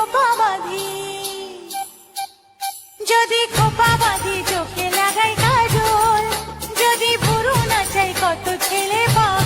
খোপা বাঁধি, যদি খোপা বাঁধি চোখে লাগাই কাজল, যদি ভুরু নাচাই কত ছেলে পাগল।